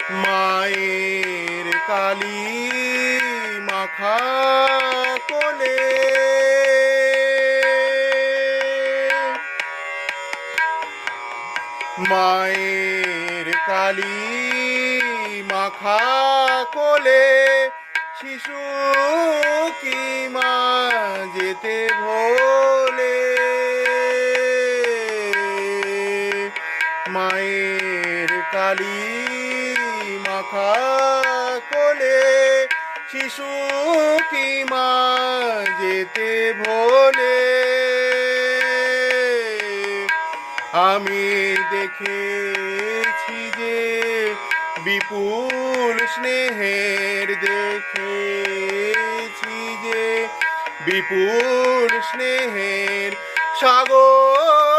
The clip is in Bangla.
মায়ের কালী মাখা কোলে মায়ের কালী মাখা কোলে শিশু কি মা যেতে ভোলে মায়ের কালী মাখা কোলে শিশু কি মা যেতে ভোলে আমি দেখেছি যে বিপুল স্নেহের দেখেছি যে বিপুল স্নেহের সাগর